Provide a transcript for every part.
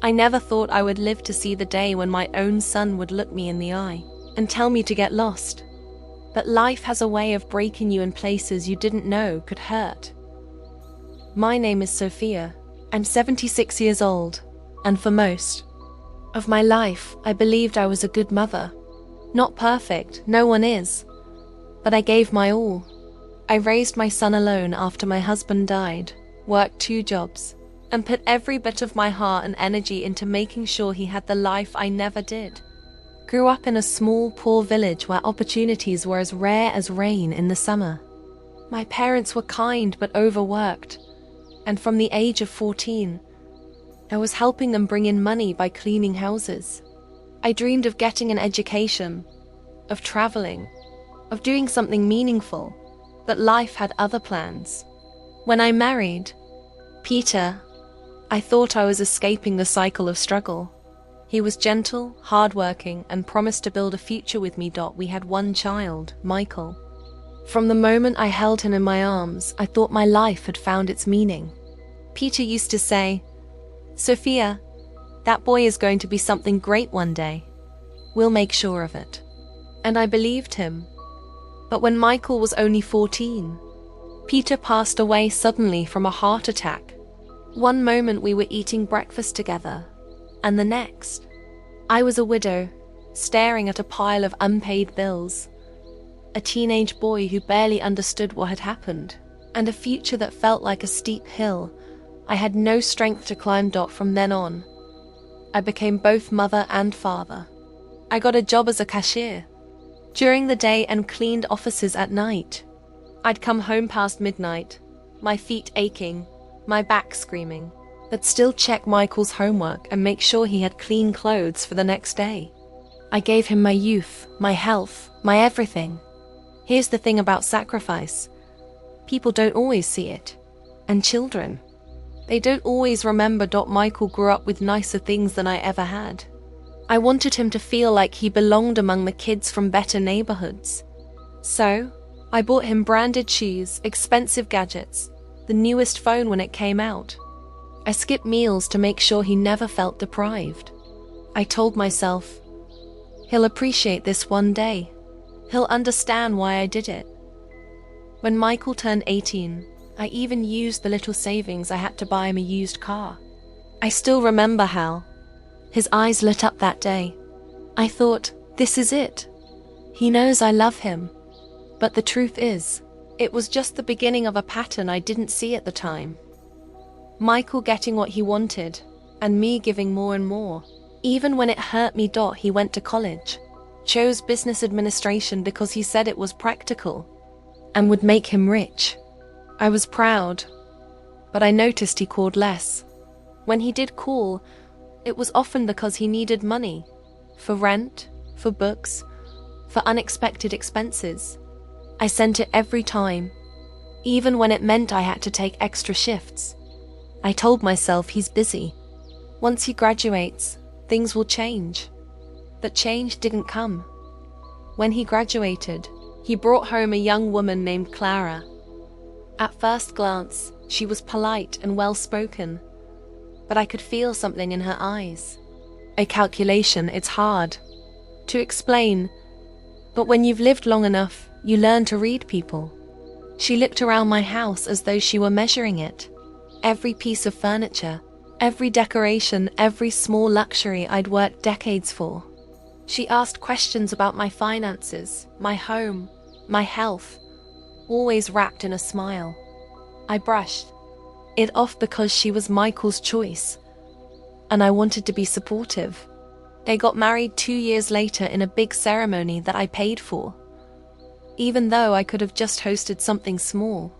I never thought I would live to see the day when my own son would look me in the eye and tell me to get lost. But life has a way of breaking you in places you didn't know could hurt. My name is Sophia. I'm 76 years old, and for most of my life, I believed I was a good mother. Not perfect, no one is, but I gave my all. I raised my son alone after my husband died, worked 2 jobs, and put every bit of my heart and energy into making sure he had the life I never did. Grew up in a small, poor village where opportunities were as rare as rain in the summer. My parents were kind but overworked, and from the age of 14, I was helping them bring in money by cleaning houses. I dreamed of getting an education, of traveling, of doing something meaningful, but life had other plans. When I married Peter, I thought I was escaping the cycle of struggle. He was gentle, hardworking, and promised to build a future with me. We had 1 child, Michael. From the moment I held him in my arms, I thought my life had found its meaning. Peter used to say, "Sophia, that boy is going to be something great one day. We'll make sure of it." And I believed him. But when Michael was only 14, Peter passed away suddenly from a heart attack. One moment we were eating breakfast together, and the next, I was a widow, staring at a pile of unpaid bills, a teenage boy who barely understood what had happened, and a future that felt like a steep hill I had no strength to climb. From then on, I became both mother and father. I got a job as a cashier during the day and cleaned offices at night. I'd come home past midnight, my feet aching, my back screaming, but still check Michael's homework and make sure he had clean clothes for the next day. I gave him my youth, my health, my everything. Here's the thing about sacrifice. People don't always see it. And children, they don't always remember. Michael grew up with nicer things than I ever had. I wanted him to feel like he belonged among the kids from better neighborhoods. So, I bought him branded shoes, expensive gadgets, the newest phone when it came out. I skipped meals to make sure he never felt deprived. I told myself, he'll appreciate this one day. He'll understand why I did it. When Michael turned 18, I even used the little savings I had to buy him a used car. I still remember how his eyes lit up that day. I thought, this is it. He knows I love him. But the truth is, it was just the beginning of a pattern I didn't see at the time. Michael getting what he wanted, and me giving more and more. Even when it hurt me. He went to college, chose business administration because he said it was practical and would make him rich. I was proud, but I noticed he called less. When he did call, it was often because he needed money for rent, for books, for unexpected expenses. I sent it every time, even when it meant I had to take extra shifts. I told myself he's busy. Once he graduates, things will change. But change didn't come. When he graduated, he brought home a young woman named Clara. At first glance, she was polite and well-spoken, but I could feel something in her eyes. A calculation, it's hard to explain, but when you've lived long enough, you learn to read people. She looked around my house as though she were measuring it. Every piece of furniture, every decoration, every small luxury I'd worked decades for. She asked questions about my finances, my home, my health, always wrapped in a smile. I brushed it off because she was Michael's choice, and I wanted to be supportive. They got married 2 years later in a big ceremony that I paid for, even though I could have just hosted something small.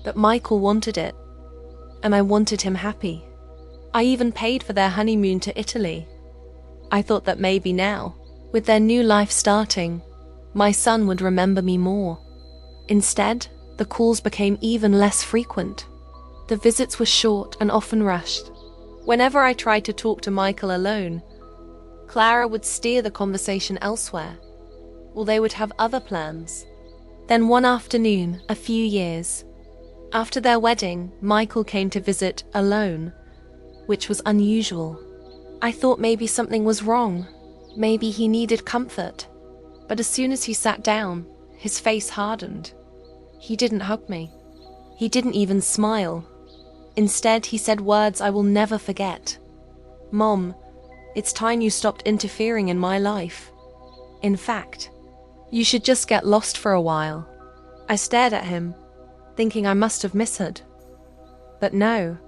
But Michael wanted it, and I wanted him happy. I even paid for their honeymoon to Italy. I thought that maybe now, with their new life starting, my son would remember me more. Instead, the calls became even less frequent. The visits were short and often rushed. Whenever I tried to talk to Michael alone, Clara would steer the conversation elsewhere, or they would have other plans. Then one afternoon, a few years after their wedding, Michael came to visit alone, which was unusual. I thought maybe something was wrong. Maybe he needed comfort. But as soon as he sat down, his face hardened. He didn't hug me. He didn't even smile. Instead, he said words I will never forget. "Mom, it's time you stopped interfering in my life. In fact, you should just get lost for a while." I stared at him, thinking I must have misheard. But no,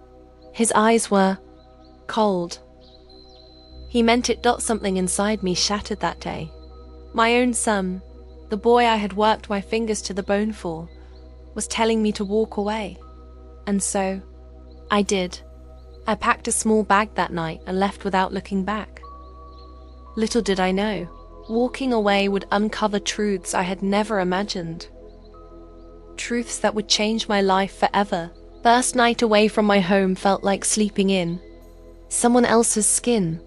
his eyes were cold. He meant it. Something inside me shattered that day. My own son, the boy I had worked my fingers to the bone for, was telling me to walk away. And so, I did. I packed a small bag that night and left without looking back. Little did I know, walking away would uncover truths I had never imagined. Truths that would change my life forever. First night away from my home felt like sleeping in someone else's skin.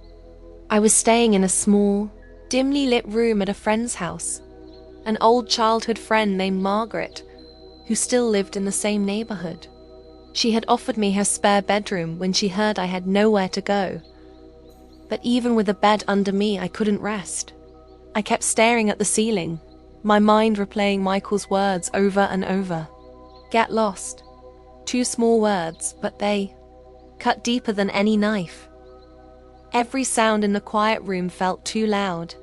I was staying in a small, dimly lit room at a friend's house. An old childhood friend named Margaret, who still lived in the same neighborhood. She had offered me her spare bedroom when she heard I had nowhere to go. But even with a bed under me, I couldn't rest. I kept staring at the ceiling, my mind replaying Michael's words over and over. Get lost. 2 small words, but they cut deeper than any knife. Every sound in the quiet room felt too loud.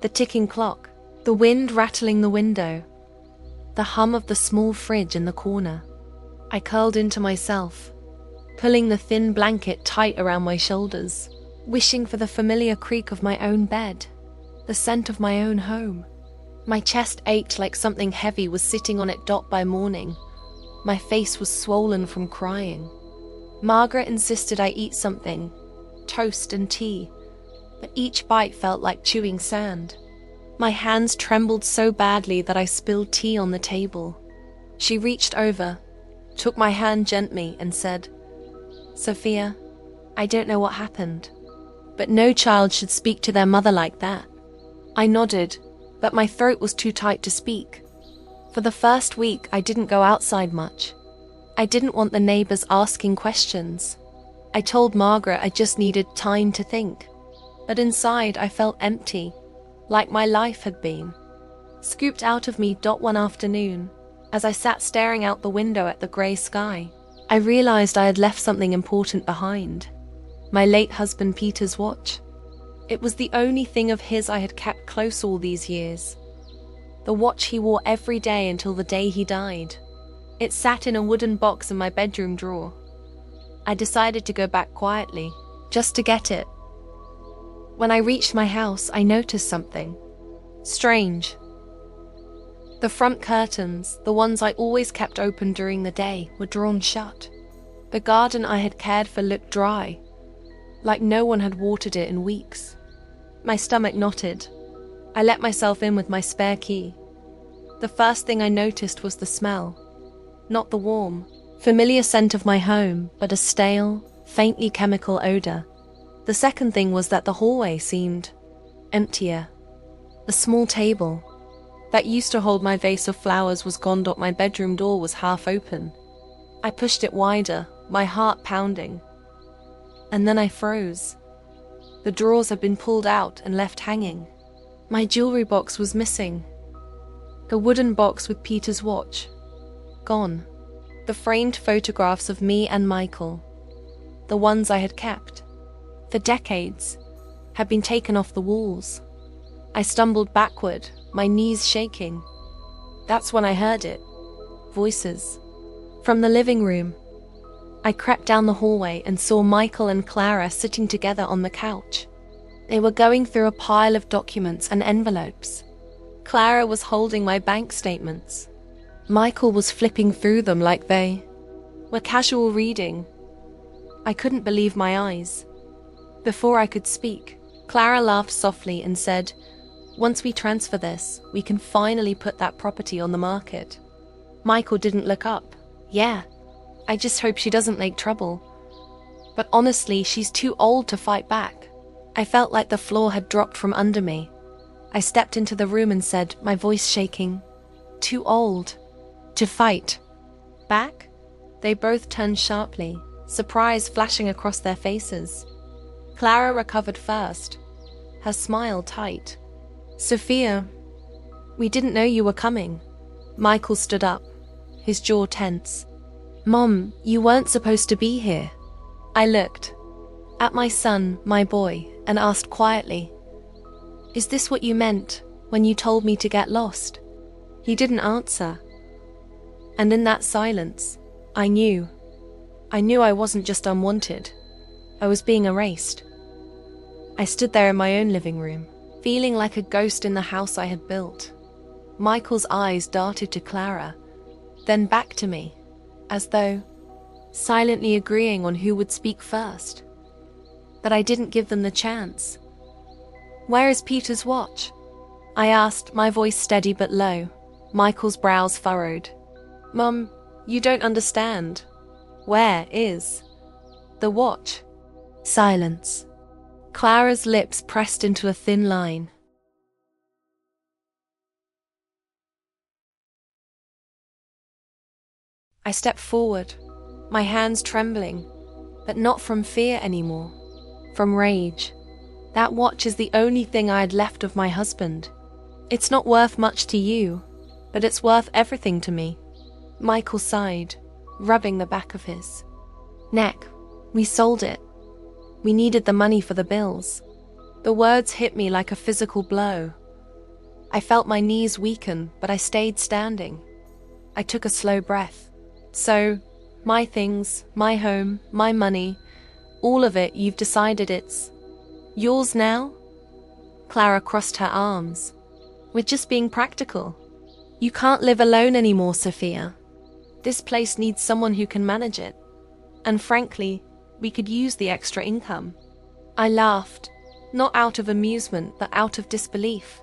The ticking clock, the wind rattling the window, the hum of the small fridge in the corner. I curled into myself, pulling the thin blanket tight around my shoulders, wishing for the familiar creak of my own bed, the scent of my own home. My chest ached like something heavy was sitting on it. By morning, my face was swollen from crying. Margaret insisted I eat something, toast and tea, but each bite felt like chewing sand. My hands trembled so badly that I spilled tea on the table. She reached over, took my hand gently and said, "Sophia, I don't know what happened, but no child should speak to their mother like that." I nodded, but my throat was too tight to speak. For the first week, I didn't go outside much. I didn't want the neighbors asking questions. I told Margaret I just needed time to think. But inside, I felt empty, like my life had been scooped out of me. One afternoon, as I sat staring out the window at the grey sky, I realized I had left something important behind. My late husband Peter's watch. It was the only thing of his I had kept close all these years. The watch he wore every day until the day he died. It sat in a wooden box in my bedroom drawer. I decided to go back quietly, just to get it. When I reached my house, I noticed something strange. The front curtains, the ones I always kept open during the day, were drawn shut. The garden I had cared for looked dry, like no one had watered it in weeks. My stomach knotted. I let myself in with my spare key. The first thing I noticed was the smell. Not the warm, familiar scent of my home, but a stale, faintly chemical odor. The second thing was that the hallway seemed emptier. The small table that used to hold my vase of flowers was gone. My bedroom door was half open. I pushed it wider, my heart pounding. And then I froze. The drawers had been pulled out and left hanging. My jewelry box was missing. The wooden box with Peter's watch, gone. The framed photographs of me and Michael, the ones I had kept for decades, had been taken off the walls. I stumbled backward, my knees shaking. That's when I heard it. Voices. From the living room. I crept down the hallway and saw Michael and Clara sitting together on the couch. They were going through a pile of documents and envelopes. Clara was holding my bank statements. Michael was flipping through them like they were casual reading. I couldn't believe my eyes. Before I could speak, Clara laughed softly and said, "Once we transfer this, we can finally put that property on the market." Michael didn't look up. "Yeah, I just hope she doesn't make trouble. But honestly, she's too old to fight back." I felt like the floor had dropped from under me. I stepped into the room and said, my voice shaking, "Too old to fight back?" They both turned sharply, surprise flashing across their faces. Clara recovered first, her smile tight. "Sophia, we didn't know you were coming." Michael stood up, his jaw tense. "Mom, you weren't supposed to be here." I looked at my son, my boy, and asked quietly, "Is this what you meant when you told me to get lost?" He didn't answer. And in that silence, I knew I wasn't just unwanted. I was being erased. I stood there in my own living room, feeling like a ghost in the house I had built. Michael's eyes darted to Clara, then back to me, as though silently agreeing on who would speak first. But I didn't give them the chance. "Where is Peter's watch?" I asked, my voice steady but low. Michael's brows furrowed. "Mum, you don't understand. Where is the watch?" Silence. Clara's lips pressed into a thin line. I stepped forward, my hands trembling, but not from fear anymore, from rage. That watch is the only thing I had left of my husband. It's not worth much to you, but it's worth everything to me. Michael sighed, rubbing the back of his neck. "We sold it. We needed the money for the bills." The words hit me like a physical blow. I felt my knees weaken, but I stayed standing. I took a slow breath. "So, my things, my home, my money, all of it, you've decided it's yours now?" Clara crossed her arms. "We're just being practical. You can't live alone anymore, Sophia. This place needs someone who can manage it. And frankly, we could use the extra income." I laughed, not out of amusement, but out of disbelief.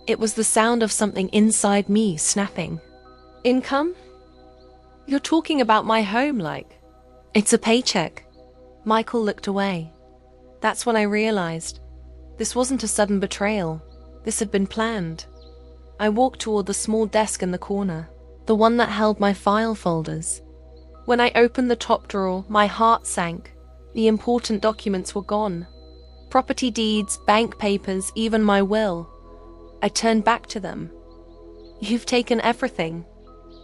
It was the sound of something inside me snapping. "Income? You're talking about my home like it's a paycheck." Michael looked away. That's when I realized this wasn't a sudden betrayal. This had been planned. I walked toward the small desk in the corner, the one that held my file folders. When I opened the top drawer, my heart sank. The important documents were gone. Property deeds, bank papers, even my will. I turned back to them. "You've taken everything."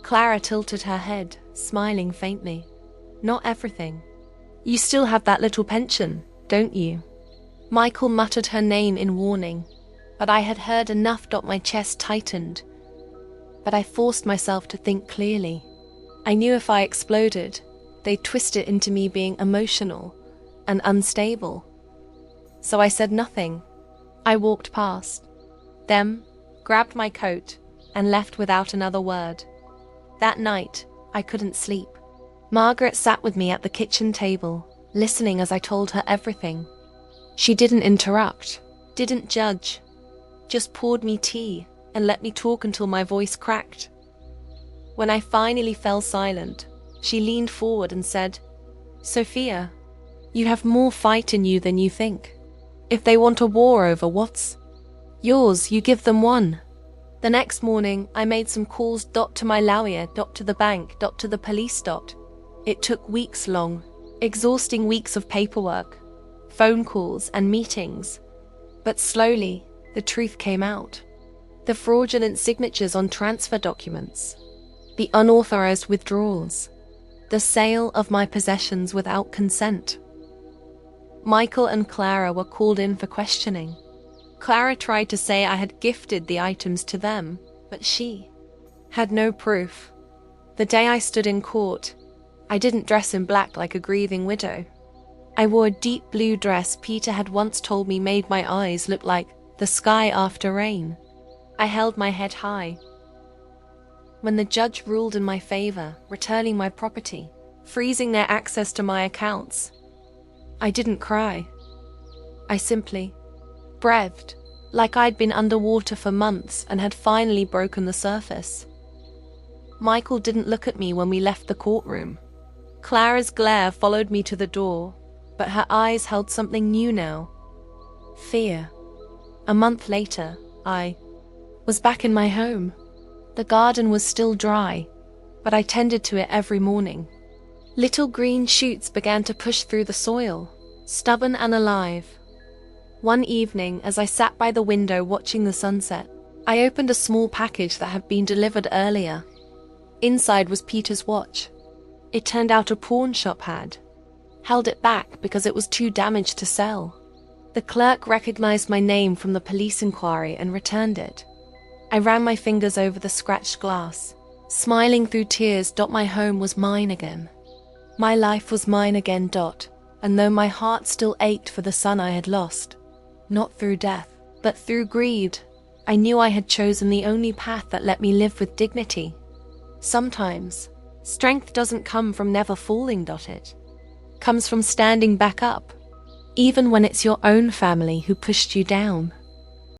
Clara tilted her head, smiling faintly. "Not everything. You still have that little pension, don't you?" Michael muttered her name in warning, but I had heard enough. My chest tightened. But I forced myself to think clearly. I knew if I exploded, they'd twist it into me being emotional and unstable. So I said nothing. I walked past them, grabbed my coat, and left without another word. That night, I couldn't sleep. Margaret sat with me at the kitchen table, listening as I told her everything. She didn't interrupt, didn't judge, just poured me tea and let me talk until my voice cracked. When I finally fell silent, she leaned forward and said, "Sophia, you have more fight in you than you think. If they want a war over what's yours, you give them one." The next morning, I made some calls. To my lawyer, to the bank, to the police. It took weeks long, exhausting weeks of paperwork, phone calls and meetings. But slowly, the truth came out. The fraudulent signatures on transfer documents, the unauthorized withdrawals, the sale of my possessions without consent. Michael and Clara were called in for questioning. Clara tried to say I had gifted the items to them, but she had no proof. The day I stood in court, I didn't dress in black like a grieving widow. I wore a deep blue dress Peter had once told me made my eyes look like the sky after rain. I held my head high. When the judge ruled in my favor, returning my property, freezing their access to my accounts, I didn't cry. I simply breathed, like I'd been underwater for months and had finally broken the surface. Michael didn't look at me when we left the courtroom. Clara's glare followed me to the door, but her eyes held something new now. Fear. A month later, I was back in my home. The garden was still dry, but I tended to it every morning. Little green shoots began to push through the soil, Stubborn and alive. One evening, as I sat by the window watching the sunset, I opened a small package that had been delivered earlier. Inside was Peter's watch. It turned out a pawn shop had held it back because it was too damaged to sell. The clerk recognized my name from the police inquiry and returned it. I ran my fingers over the scratched glass, smiling through tears. My home was mine again. My life was mine again. And though my heart still ached for the son I had lost, not through death, but through greed, I knew I had chosen the only path that let me live with dignity. Sometimes, strength doesn't come from never falling. It comes from standing back up, even when it's your own family who pushed you down.